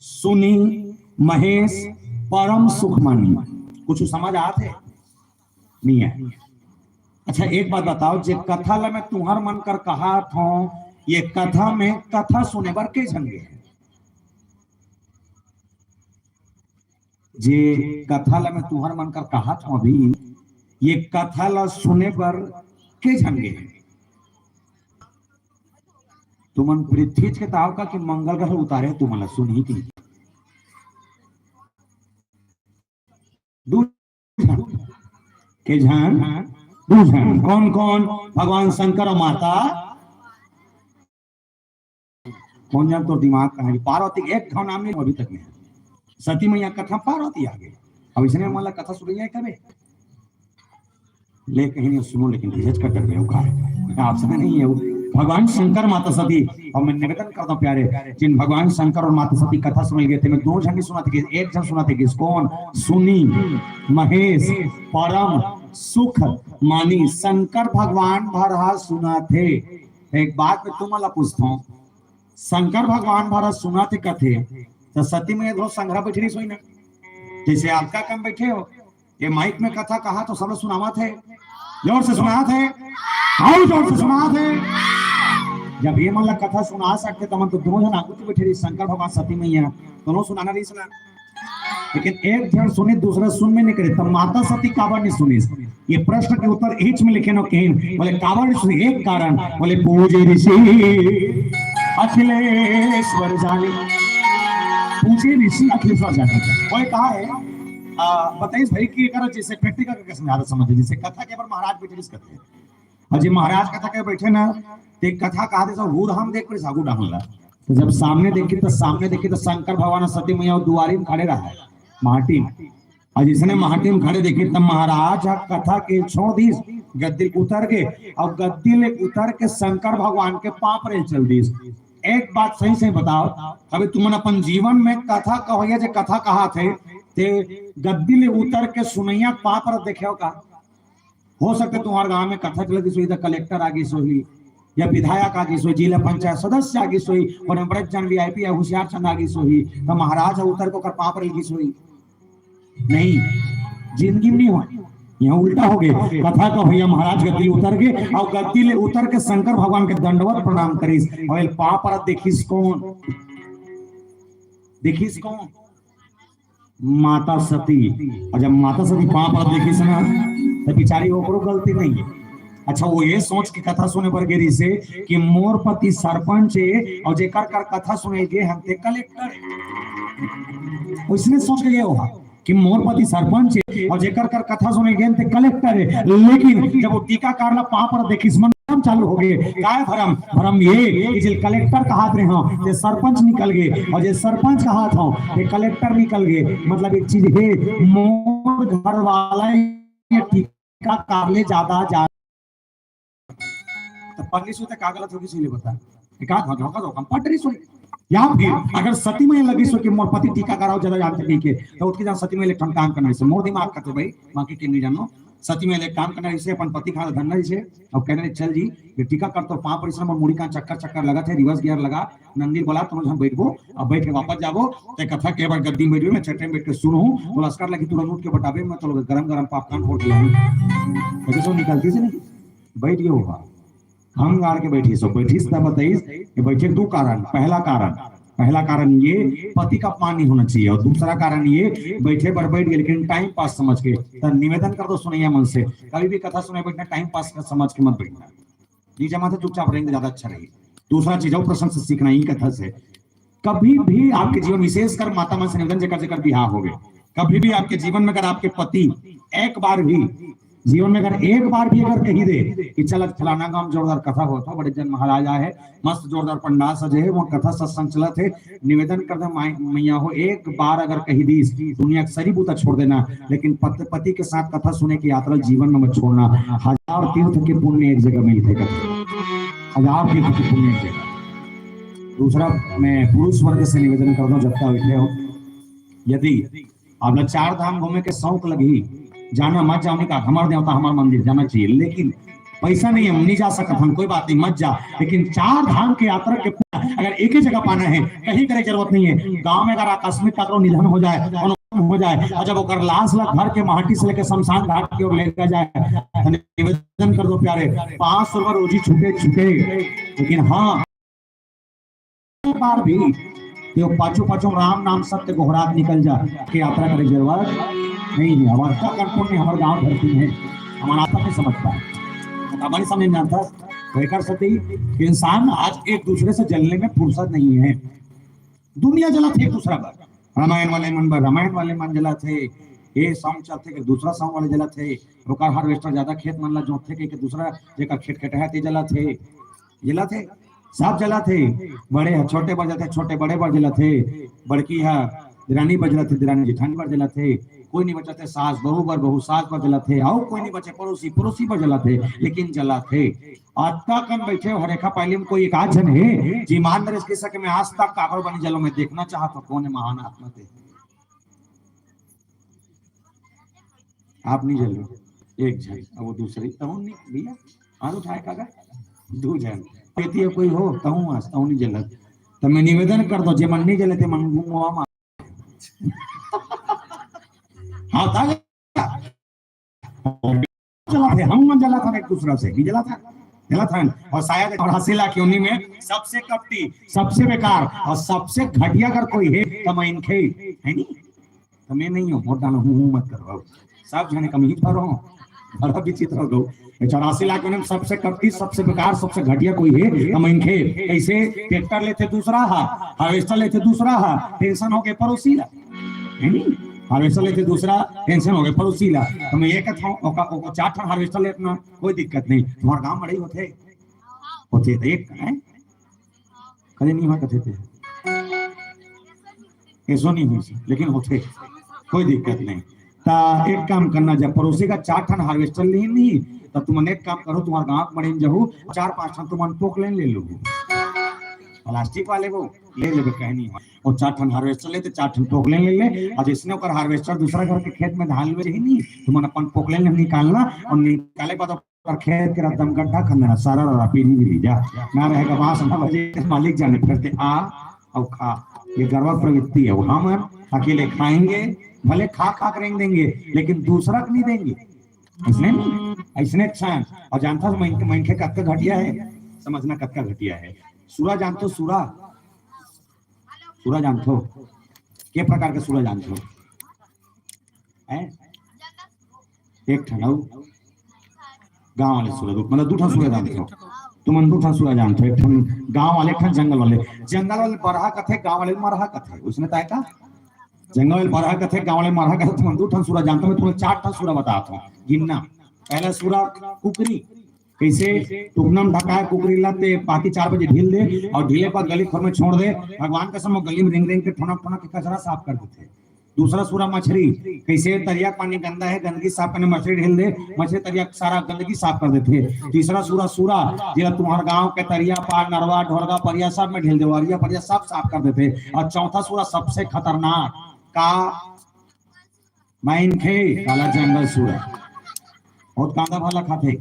सुनी महेश परम सुख मानी। कुछ समझ आते नहीं है? अच्छा एक बात बताओ, जे कथा ला मैं तुम्हार मन कर कहा था, ये कथा में कथा सुने बर के झंगे है? जे कथा ला मैं तुम्हार मन कर कहा था अभी, ये कथा ला सुने पर के झंगे है? तुमन पृथ्वी के ताव का कि मंगल ग्रह उतारे तुम्हारा सुन ही की के झन दूझन कौन कौन? भगवान शंकर और माता कौन जान? तो दिमाग कहाँ है? पार्वती एक घाव नाम नहीं अभी तक नहीं। सती मैया कथा पार्वती आगे, अब इसने मान ला कथा सुन जाए करे ले कहीं नहीं सुनो, लेकिन रिसर्च कर गए वो आपसे नहीं है वो भगवान शंकर माता सती। और मैं निवेदन करता हूँ प्यारे, जिन भगवान शंकर और माता सती कथा सुन गए थे, मैं दो जन सुनाते कि एक जन सुनाते कि कौन? सुनी महेश परम सुख मानी। शंकर भगवान भरा सुना थे। एक बात मैं तुम्हारा पूछता हूँ, शंकर भगवान भरा सुना थे कथे, तो सती में धो संग्रह बैठी नहीं सोई ना? जैसे आपका कम बैठे हो, ये माइक में कथा कहा तो सब सुनावा थे, जोर से सुना थे, आओ जोर से सुना थे। जब ये मतलब कथा सुना सकते तो मन तो दोनों जन आगू बैठे रही, शंकर भगवान सती मैया दोनों सुनाना नहीं सुना, लेकिन एक जन सुने दूसरा सुन में नहीं करे। तब माता सती काबर नहीं सुनी? ये प्रश्न के उत्तर एच में लिखे नो कहीं बोले काबर नहीं सुनी? एक कारण बोले पूजे ऋषि अखिलेश्वर जाने, पूजे ऋषि अखिलेश्वर जाने। कोई कहा है बताइए भाई कि करो जैसे प्रैक्टिकल करके समझा समझे, जैसे कथा के बार महाराज बैठे करते हैं, और जी महाराज कथा के बैठे ना ते कथा कहा दे सब हूर हम देख कर सागू डालला, तो जब सामने देखी तो शंकर भगवान और सती मैया दुआरी में खड़े रहा है माटी, और जिसने माटी में खड़े देखी तब महाराज कथा के छोड़ दी, गद्दी उतर गए और गद्दी ले उतर के शंकर भगवान के पाप रे चल दी। एक बात सही से बताओ, अभी तुम अपन जीवन में कथा कहो जे कथा कहा थे ते गद्दी ले उतर के सुनैया पाप र देखे का? हो सकता तुम्हारे गांव में कथा चलती सोई तो कलेक्टर आगे सोई या विधायक आगे सोई, जिला पंचायत सदस्य आगे सोई, और बड़े जन वीआईपी या होशियार चंद आगे सोई, तो महाराज उतर को कर पाप रही सोई नहीं, जिंदगी में नहीं हो। यहाँ उल्टा हो गए, कथा का भैया महाराज गद्दी उतर गए और गद्दी ले उतर के शंकर भगवान के दंडवत प्रणाम करीस, और पाप र देखिस कौन? देखिस कौन? माता सती। और जब माता सती पाप र देखिस ना तो बिचारी ओकरो गलती नहीं है। अच्छा वो ये सोच के कथा सुने पर गेरी से कि मोर पति सरपंच है और जेकर कर कथा सुने के हम ते कलेक्टर है, उसने सोच के गया होगा कि मोर पति सरपंच है और जेकर कर कथा सुने के ते कलेक्टर है। लेकिन जब वो टीका करला पाप पर देखिस मन चालू हो गए, काय भरम भरम ये कि जे कलेक्टर कहा थे हो ते सरपंच निकल गए, और जे सरपंच कहा था ते कलेक्टर निकल गए। मतलब एक चीज है, मोर घर वाला ये टीका करले ज्यादा जा तो पगली सोते का गलत होगी सही बता का धोखा धोखा पटरी सोई या फिर अगर सती में लगी सो कि मोर पति टीका कराओ ज्यादा जानते नहीं के तो उसके जान सती में इलेक्ट्रॉन काम करना से मोर दिमाग करते भाई बाकी के नहीं जानो। सती में काम करना से अपन पति खा धरना से अब कहने चल जी ये टीका कर तो पांच परिश्रम और मुड़ी का चक्कर चक्कर लगा थे, रिवर्स गियर लगा, नंदी बोला तुम हम बैठबो, अब बैठ के वापस जाबो ते कथा के बार गद्दी बैठो मैं चट्टे बैठ के सुनो तो लश्कर लगी तुरंत उठ के बटाबे मैं तो गरम गरम पॉपकॉर्न फोड़ के तो निकलती से नहीं बैठ गए होगा हम गाड़ के बैठी सो बैठीस तब बताइस बैठे दो कारण। पहला कारण ये पति का अपमान नहीं होना चाहिए, और दूसरा कारण ये बैठे बर बैठ गए लेकिन टाइम पास समझ के। तो निवेदन कर दो सुनैया मन से, कभी भी कथा सुने बैठना टाइम पास कर समझ के मत बैठना, नीचे माथे चुपचाप रहेंगे ज्यादा अच्छा रहेगी। दूसरा चीज और प्रश्न से सीखना ही कथा से, कभी भी आपके जीवन विशेषकर माता मन से निवेदन जेकर जेकर बिहार हो गए, कभी भी आपके जीवन में अगर आपके पति एक बार भी जीवन में अगर एक बार भी अगर कही दे कि चल फलाना गांव जोरदार कथा होता बड़े जन महाराजा है मस्त जोरदार पंडाल सजे है वो कथा सत्संग चलत है, निवेदन कर दे मैया हो एक बार अगर कही दी दुनिया सारी बूता छोड़ देना, लेकिन पति के साथ कथा सुने की यात्रा जीवन में मत छोड़ना। 1000 तीर्थ के पुण्य एक जगह मिलते, 1000 तीर्थ के पुण्य एक जगह। दूसरा मैं पुरुष वर्ग से निवेदन कर दूं, जब तक बैठे हो यदि आप 4 धाम घूमे के शौक लगी जाना मत जाने का, हमारे देवता हमारा मंदिर जाना चाहिए, लेकिन पैसा नहीं हम नहीं जा सकते, हम कोई बात नहीं मत जा, लेकिन 4 धाम के यात्रा के अगर एक ही जगह पाना है, कहीं करे जरूरत नहीं है। गांव में अगर आकस्मिक ककरो निधन हो जाए हो जाए और जब ओकर लाश ला घर के माटी से लेकर शमशान घाट की ओर लेकर जाए, निवेदन कर दो प्यारे 500 रुपये रोजी छुटे, लेकिन हाँ बार भी ये पाँचों राम नाम सत्य गोहरात निकल जा के यात्रा करे जरूरत नहीं है। हमारा क्या कंट्रोल में हमारे गाँव धरती है, हमारा आपका नहीं समझ पाए, हमारी समझ में आता कर सकती। इंसान आज एक दूसरे से जलने में फुर्सत नहीं है। दुनिया जला थे एक दूसरा पर, रामायण वाले मन पर रामायण वाले मन जला थे, ये सॉन्ग चलते कि दूसरा सॉन्ग वाले जला थे, रोकार हार्वेस्टर ज्यादा खेत मन ला जो थे कि दूसरा जेकर खेत कटा ते जला थे सब जला थे। बड़े छोटे बज जाते, छोटे बड़े बज जला थे, बड़की है दिरानी बजला थे, दिरानी जेठानी पर जला थे, कोई नहीं बचा थे सास बहू बर बहू सास पर जला थे, और कोई नहीं बचे पड़ोसी पर जला थे, लेकिन जला थे। आता कन बैठे हो रेखा पाइली में कोई एक आध जन है जी मान नरेश के सके में आज तक काकड़ बनी जलो में देखना चाहता कौन है महान आत्मा थे। आप नहीं जलो एक जन, वो दूसरी तहु नहीं भैया हाथ उठाए कागा 2 जन कहती है कोई हो तहु आज तहु नहीं जलत, तो मैं निवेदन कर दो जे मन नहीं जले थे मन घूमो हाँ था जला थे, हम मन जला था एक दूसरा से भी जला था और शायद और हसीला की उन्हीं में सबसे कपटी सबसे बेकार और सबसे घटिया अगर कोई है तो मैं इनके है नहीं, तो मैं नहीं हूँ वोट डालो हूँ मत करो सब जने कम ही पर हो बड़ा विचित्र हो गो। 84 लाख में सबसे कपटी सबसे बेकार सबसे घटिया कोई है तो मैं इनके ऐसे ट्रैक्टर लेते दूसरा हार्वेस्टर लेते दूसरा टेंशन हो गए पड़ोसी ला है नहीं, हार्वेस्टर लेते दूसरा टेंशन हो गए पड़ोसी ला, तो मैं ये कहता हूँ 4 ठन हार्वेस्टर लेना कोई दिक्कत नहीं। तुम्हारे गांव में होते तो एक है कभी नहीं हुआ कहते थे ऐसा नहीं हुई, लेकिन होते कोई दिक्कत नहीं। ता एक काम करना जब पड़ोसी का 4 ठन हार्वेस्टर ले नहीं तो तुम एक काम करो, तुम्हारे गांव मरे जाओ 4-5 ठन तुम पोक लेन ले लो प्लास्टिक वाले वो ले ले कहनी और 4 ठन हार्वेस्टर लेते 4 ठन पोकलेन ले ले और जिसने ओकर हार्वेस्टर दूसरा घर के खेत में धान ले ही नहीं तुम अपन पोकलेन निकालना और निकाले बाद और खेत के रदम गड्ढा करना सारा रापी नहीं जा ना रहेगा वहां से बजे मालिक जाने फिरते आ और खा, ये गर्व प्रवृत्ति है। हम अकेले खाएंगे भले खा कर देंगे लेकिन दूसरा को नहीं देंगे, इसने ऐसने अच्छा है। और जानता हूँ मैं कत्का घटिया है, समझना कत्का घटिया है। सूरा जानते हो सूरा जानते हो के प्रकार के सूरा जानते हो एक ठंडा गांव वाले सूरा मतलब 2 ठन सूरा जानते हो तुम 2 ठन सूरा जानते हो, एक ठन गांव वाले एक ठन जंगल वाले बरहा कथे गांव वाले मरहा कथे उसने तय का जंगल वाले बरहा कथे गांव वाले मरहा कथे। तुम 2 ठन सूरा जानते हो, मैं तुम्हें 4 ठन सूरा बताता हूँ गिनना। पहला सूरा कुकरी कैसे टुकनम ढका कुकरी लाते बाकी 4 बजे ढील दे और ढीले पर गली खोर में छोड़ दे, भगवान का समय गली में रिंग के ठनक के कचरा साफ कर देते। दूसरा सूरा मछली कैसे तरिया पानी गंदा है गंदगी साफ करने मछली ढील दे, मछली तरिया सारा गंदगी साफ कर देते। तीसरा सूरा जिला तुम्हारे गांव के तरिया पार नरवा ढोरगा परिया सब में ढील दे वरिया परिया सब साफ कर देते। और चौथा सूरा सबसे खतरनाक का माइन खे काला जंगल सूरा बहुत कांदा भला खाते।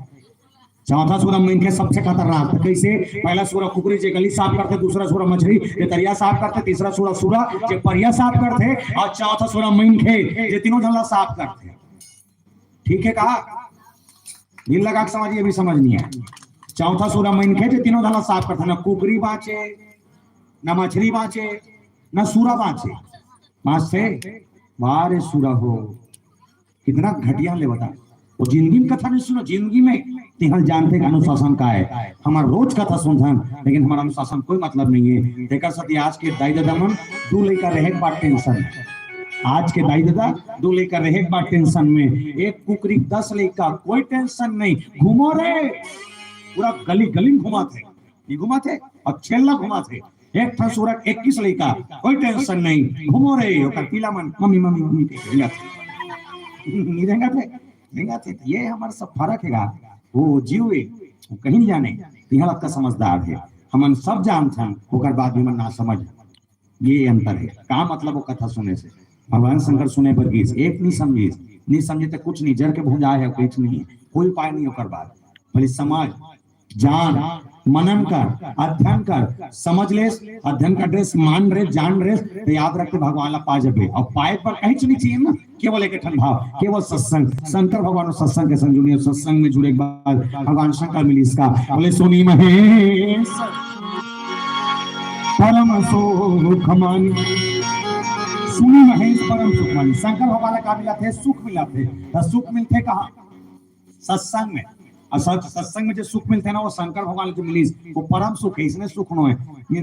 चौथा सूरा में इनके सबसे खतरनाक कैसे पहला सूरा कुकरी जे गली साफ करते, दूसरा सूरा मछली जे तरिया साफ करते, तीसरा सूरा जे परिया साफ करते और चौथा सूरा मीन खे जे तीनों झल्ला साफ करते। ठीक है कहा दिल लगा के समझिए, अभी समझ नहीं है। चौथा सूरा मीन खे जे तीनों झल्ला साफ करते, ना कुकरी बाँचे ना मछली बाँचे ना सूरा बाँचे से बारे सूरा हो कितना घटिया ले बता। वो जिंदगी में कथा नहीं सुनो, जिंदगी में तिहल जानते अनुशासन का है हमारा रोज कथा सुनधन, लेकिन हमारा अनुशासन कोई मतलब नहीं है। देखा सती आज के दाई दादा मन 2 लेकर रहे बात टेंशन, आज के दाई दादा 2 लेकर रहे बात टेंशन में, एक कुकरी 10 लेकर कोई टेंशन नहीं, घूमो रे पूरा गली गली घुमाते और छेला घुमाते। एक था सूरत 21 लेकर कोई टेंशन नहीं, घूमो रे पीला मन मम्मी थे। ये हमारा सब फर्क है, वो जीवे वो कहीं नहीं जाने तिहल का समझदार है, हम सब जानते हैं होकर बाद में ना समझ, ये अंतर है। का मतलब वो कथा सुने से भगवान शंकर सुने पर गीस एक नहीं समझे तो कुछ नहीं, जर के भुंजा है कुछ नहीं है, कोई उपाय नहीं होकर बाद बोले समझ, जान, मनन कर, अध्ययन कर, समझ ले, अध्ययन कर ड्रेस, मान रे, जान रे, तो याद रखते भगवान ला पा जबे। और पाए पर कहीं नहीं चाहिए ना, केवल एक ठन भाव, केवल सत्संग, शंकर भगवान सत्संग के संग जुड़िए, सत्संग में जुड़े के बाद भगवान शंकर मिली इसका। बोले सुनी महेश परम सुख मानी, सुनी महेश परम सुख मानी। शंकर भगवान का मिला थे सुख, मिला थे तो सुख मिलते कहा? सत्संग में। और सत्संग में जो सुख मिलते ना वो शंकर भगवान जो मिली वो परम सुख है, इसमें सुख नो है। ये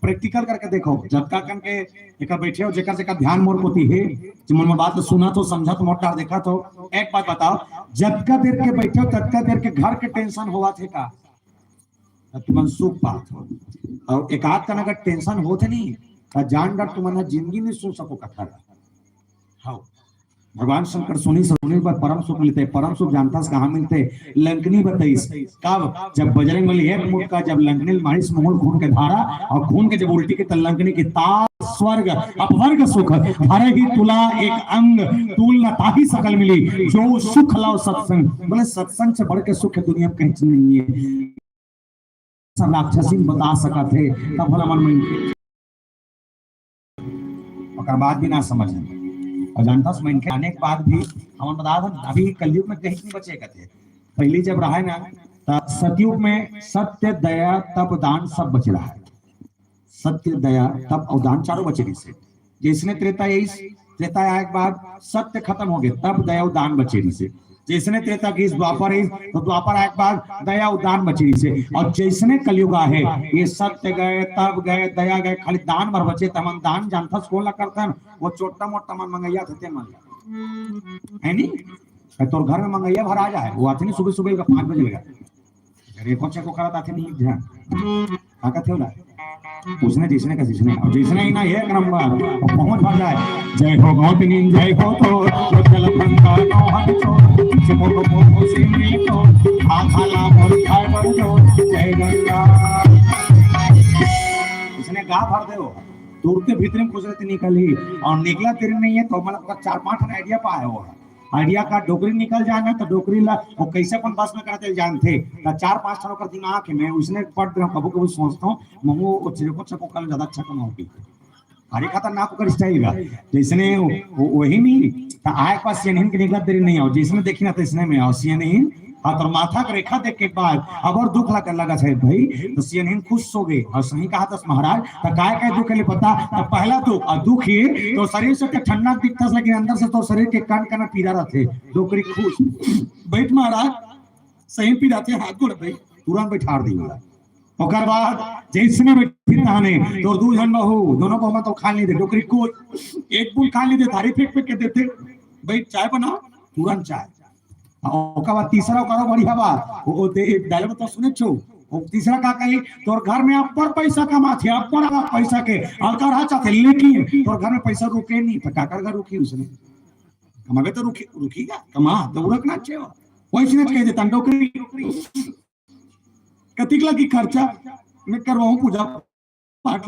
प्रैक्टिकल करके देखो, जबका कन के एक बैठे हो जेकर जेकर ध्यान मोर होती है, जो मन में बात तो सुना तो समझा तो मोटा देखा तो। एक बात बताओ, जबका देर के बैठे हो तबका देर के घर के टेंशन हुआ थे का? तुम सुख बात हो। और एक आध का अगर टेंशन होते नहीं तो जान डर तुम जिंदगी में सो सको कथा। हाँ, भगवान शंकर सुनी सुनी पर परम सुख मिलते। परम सुख जानता कहाँ मिलते? लंकनी बताइस कब? जब बजरंग बली एक मुठ का जब लंकनी मारी मूल खून के धारा, और खून के जब उल्टी के लंकनी की तार स्वर्ग अपवर्ग सुख हरे ही तुला एक अंग तूल न ताही सकल मिली, जो सुख लाओ सत्संग। बोले सत्संग से बढ़ के सुख दुनिया में कहीं नहीं है। राक्षसी बता सका थे तब भला मन में बात भी ना समझ और जानता समझ के आने के बाद भी हम बता अभी कलयुग में कहीं नहीं बचे थे। पहले जब रहा है ना तब सतयुग में सत्य दया तप दान सब बच रहा है। सत्य दया तप और दान चारों बचे से। जिसने त्रेता आने के बाद सत्य खत्म हो गया, तप दया और दान बचे से। जिसने त्रेता की द्वापर है तो द्वापर आने के बाद दया उदान बची से। और जैसने कलयुग है ये सत्य गए तब गए दया गए, खाली दान भर बचे। तमन दान जानता कौन ला करता है? वो छोटा मोटा मन मंगैया थे है नहीं, तो घर में मंगैया भर आ जाए वो आते नहीं सुबह सुबह 5 बजे लगा रेखो चेको करत आते नहीं ध्यान ताकत है ना उसने जिसने का जिसने और जिसने ही ना एक नंबर पहुंच भर जाए। जय हो गौतमी जय हो तो चल भंगा नो हट छो से मोटो मोटो सिंगी तो आखाला मोर खाए बर जो जय गंगा। इसने गा भर दे हो दूर के भीतर में खुजरत निकली और निकला तेरे नहीं है तो मतलब 4-5 आइडिया पाए हो। आइडिया का डोकरी निकल जाना तो डोकरी ला वो कैसे अपन बस में करते जानते तो 4-5 सालों का दिमाग है। मैं उसने पढ़ कबू कबू सोचता हूँ ममो चिरको चको कल ज्यादा अच्छा कमाऊंगी हरे खतरनाक कर स्टाइल का जिसने वही नहीं तो आए पास सीएनएन के निकला देरी नहीं आओ जिसने देखी ना तो इसने में आओ सीएनएन हाँ तो माथा का रेखा देख के बाद अब और दुख लगा है भाई तो सीएनएन खुश हो गए और सही कहा था महाराज तो काय दुख के लिए पता तो पहला दुख और दुख ही तो शरीर से ठंडा दिखता लेकिन अंदर से तो शरीर के कान कान पीड़ा रहते डोकरी खुश बैठ महाराज सही पीड़ा थे हाथ गोड़ भाई तुरंत बैठार दी ओकर बाद जैसने बैठी रहने तो दू जन बहू दोनों को तो खा नहीं दे डोकरी को एक बुल खा नहीं दे थारी फेंक के देते भाई चाय बनाओ तुरंत चाय ओका बाद तीसरा करो बढ़िया बात वो डायलॉग तो सुने छो तीसरा का कही तोर घर में अपर पैसा कमा थे अपर पैसा के हल्का रहा चाहते लेकिन तोर घर में पैसा रुके नहीं तो काकर घर रुकी उसने कमावे तो रुकीगा कमा तो रखना चाहिए वैसे नहीं कह देता डोकरी कतिकला की खर्चा मैं करवाऊं पूजा पाठ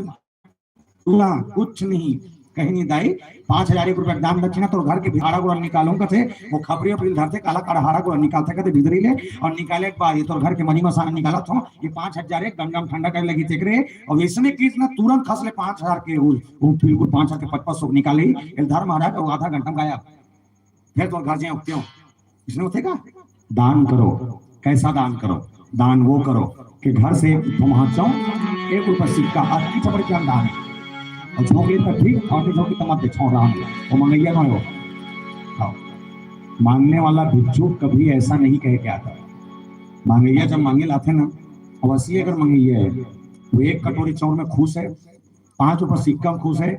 ना कुछ नहीं कहीं नहीं दाई 5,000 रुपया दान दक्षिणा तो घर के भिहाड़ा गुड़ा निकालूंगा थे वो खबरी अपनी धरते काला काढ़ा गुड़ा निकालते कहते भीतरी ले और निकाले के बाद ये तो घर के मनी मसाला निकाला था ये 5,000 गंगा ठंडा कर लगी देख रहे और इसने कितना तुरंत खस ले 5,000 के बिल्कुल 5,000 के 55 निकाले धर्म महाराज और आधा घंटा गायब फिर तो घर जाए क्यों इसने उठेगा दान करो कैसा दान करो दान वो करो कि घर से वहां जाओ 1 रुपया सिक्का आज की खबर क्या दान है और झोंके तो ठीक और झोंके तो मत छोड़ रहा वो मंगैया ना हो मांगने वाला भिक्षु कभी ऐसा नहीं कह के आता मांगैया जब मांगे लाते ना अवश्य अगर मंगैया है वो 1 कटोरी चावल में खुश है 5 रुपया सिक्का में खुश है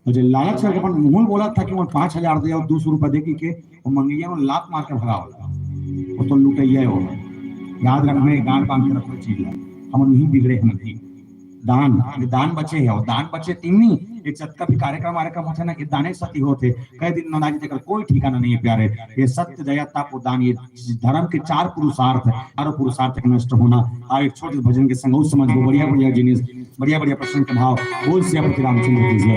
मुझे लालच करके अपन मुंह बोला था कि वो 5,000 दे और 200 रुपया दे के वो मंगैया में लात मार के भगा वो तो लुटैया हो याद रखना गान बांध के रखो चीज हम नहीं बिगड़े नहीं दान बचे है और दान बचे तीन नहीं ये चतका भी कार्यक्रम होते ना कि दाने सती होते कई दिन ननाजी देकर कोई ठिकाना नहीं है प्यारे ये सत्य दया ताप दान ये धर्म के 4 पुरुषार्थ है 4 पुरुषार्थ के नष्ट होना और एक छोटे भजन के संग उस समझ को बढ़िया बढ़िया जिनिस बढ़िया बढ़िया प्रश्न के भाव बोल से रामचंद्र की जय।